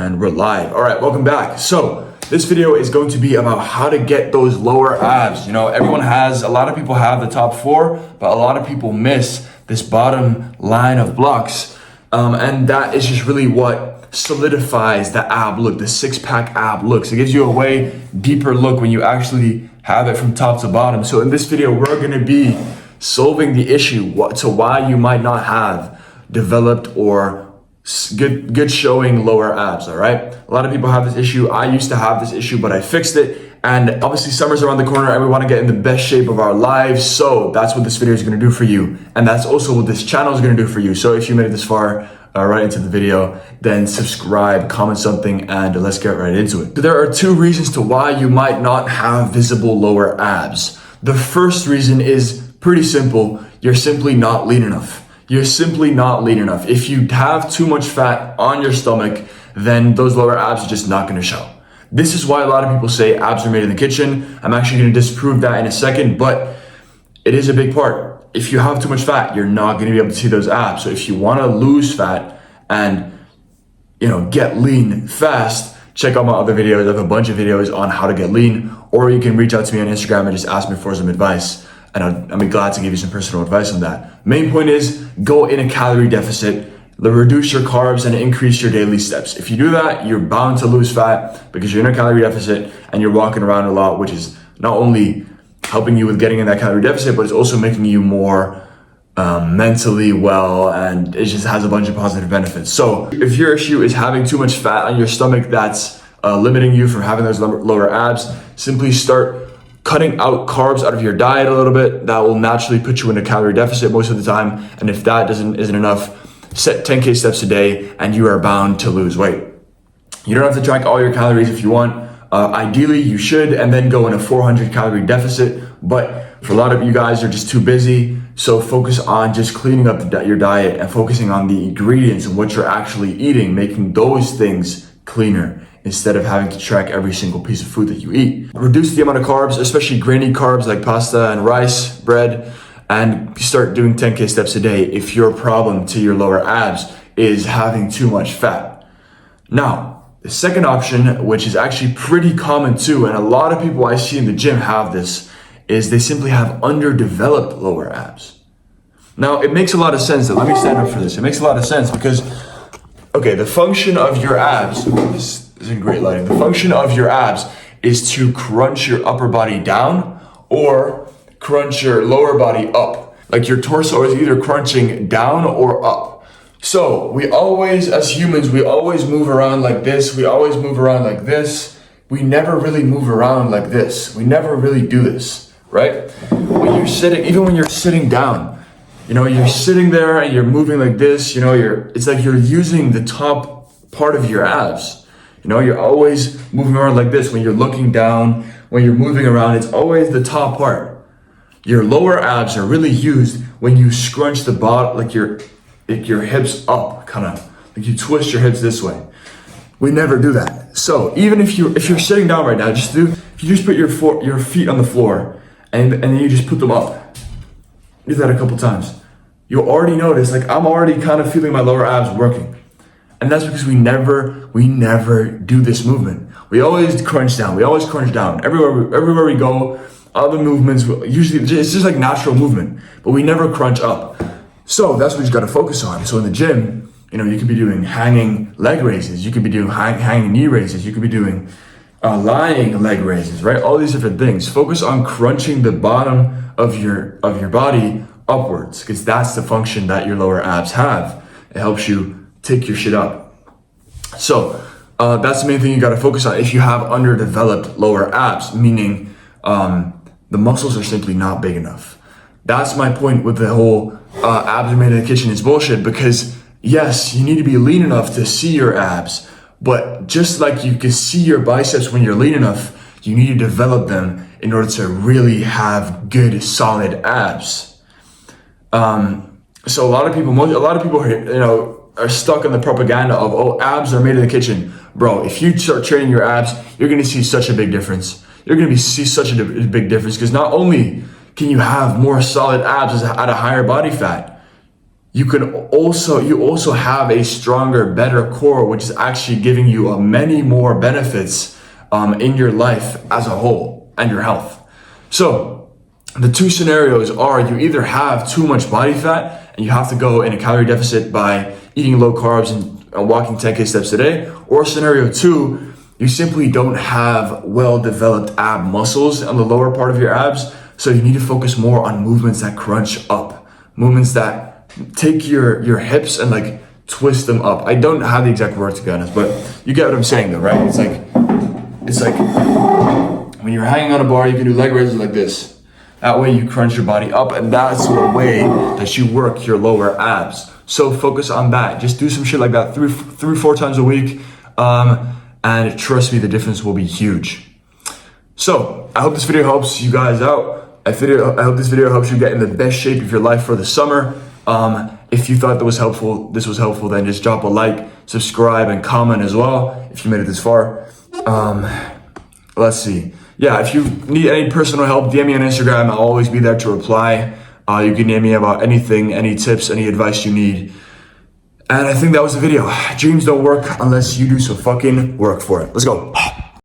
and we're live. All right, welcome back. So this video is going to be about how to get those lower abs. You know, a lot of people have the top four, but a lot of people miss this bottom line of blocks. And that is just really what solidifies the ab look, the six-pack ab look. So it gives you a way deeper look when you actually have it from top to bottom. So in this video, we're gonna be solving the issue to why you might not have developed or good showing lower abs. All right, a lot of people have this issue. I used to have this issue, but I fixed it. And obviously summer's around the corner and we want to get in the best shape of our lives. So that's what this video is going to do for you. And that's also what this channel is going to do for you. So if you made it this far right into the video, then subscribe, comment something, and let's get right into it. So there are two reasons to why you might not have visible lower abs. The first reason is pretty simple. You're simply not lean enough. You're simply not lean enough. If you have too much fat on your stomach, then those lower abs are just not going to show. This is why a lot of people say abs are made in the kitchen. I'm actually going to disprove that in a second, but it is a big part. If you have too much fat, you're not going to be able to see those abs. So if you want to lose fat and, get lean fast, check out my other videos. I have a bunch of videos on how to get lean, or you can reach out to me on Instagram and just ask me for some advice. And I'll be glad to give you some personal advice on that. Main point is go in a calorie deficit, reduce your carbs and increase your daily steps. If you do that, you're bound to lose fat because you're in a calorie deficit and you're walking around a lot, which is not only helping you with getting in that calorie deficit, but it's also making you more mentally well, and it just has a bunch of positive benefits. So if your issue is having too much fat on your stomach that's limiting you from having those lower abs, simply start cutting out carbs out of your diet a little bit. That will naturally put you in a calorie deficit most of the time. And if that isn't enough, set 10K steps a day and you are bound to lose weight. You don't have to track all your calories if you want. Ideally, you should, and then go in a 400 calorie deficit. But for a lot of you guys, you're just too busy. So focus on just cleaning up your diet and focusing on the ingredients and what you're actually eating, making those things cleaner, instead of having to track every single piece of food that you eat. Reduce the amount of carbs, especially grainy carbs like pasta and rice, bread, and start doing 10K steps a day if your problem to your lower abs is having too much fat. Now, the second option, which is actually pretty common too, and a lot of people I see in the gym have this, is they simply have underdeveloped lower abs. Now, it makes a lot of sense that, let me stand up for this. It makes a lot of sense because, okay, the function of your abs, this isn't great lighting. The function of your abs is to crunch your upper body down or crunch your lower body up. Like your torso is either crunching down or up. So we always, as humans, we always move around like this. We always move around like this. We never really move around like this. We never really do this, right? When you're sitting, even when you're sitting down, you're sitting there and you're moving like this, it's like you're using the top part of your abs. You're always moving around like this. When you're looking down, when you're moving around, it's always the top part. Your lower abs are really used when you scrunch the bottom, like your hips up, kind of like you twist your hips this way. We never do that. So even if you're sitting down right now, if you just put your feet on the floor and then you just put them up. Do that a couple times. You'll already notice, like I'm already kind of feeling my lower abs working. And that's because we never do this movement. We always crunch down. We always crunch down. Everywhere we go, other movements, usually it's just like natural movement, but we never crunch up. So that's what you got to focus on. So in the gym, you could be doing hanging leg raises. You could be doing hanging knee raises. You could be doing lying leg raises, right? All these different things. Focus on crunching the bottom of your body upwards, because that's the function that your lower abs have. It helps you take your shit up. So that's the main thing you got to focus on if you have underdeveloped lower abs, meaning the muscles are simply not big enough. That's my point with the whole abs are made in the kitchen is bullshit, because yes, you need to be lean enough to see your abs, but just like you can see your biceps when you're lean enough, you need to develop them in order to really have good solid abs. So a lot of people are stuck on the propaganda of, abs are made in the kitchen. Bro, if you start training your abs, you're going to see such a big difference. You're going to see such a big difference, because not only can you have more solid abs at a higher body fat, you also have a stronger, better core, which is actually giving you many more benefits in your life as a whole and your health. So the two scenarios are, you either have too much body fat and you have to go in a calorie deficit by eating low carbs and walking 10K steps a day, or scenario two, you simply don't have well-developed ab muscles on the lower part of your abs, so you need to focus more on movements that crunch up, movements that take your hips and like twist them up. I don't have the exact word, to be honest, but you get what I'm saying though, right? It's like when you're hanging on a bar, you can do leg raises like this. That way you crunch your body up, and that's the way that you work your lower abs. So focus on that. Just do some shit like that 3-4 times a week. And trust me, the difference will be huge. So I hope this video helps you guys out. I hope this video helps you get in the best shape of your life for the summer. If you thought this was helpful, then just drop a like, subscribe, and comment as well if you made it this far. Let's see. Yeah, if you need any personal help, DM me on Instagram. I'll always be there to reply. You can DM me about anything, any tips, any advice you need. And I think that was the video. Dreams don't work unless you do some fucking work for it. Let's go.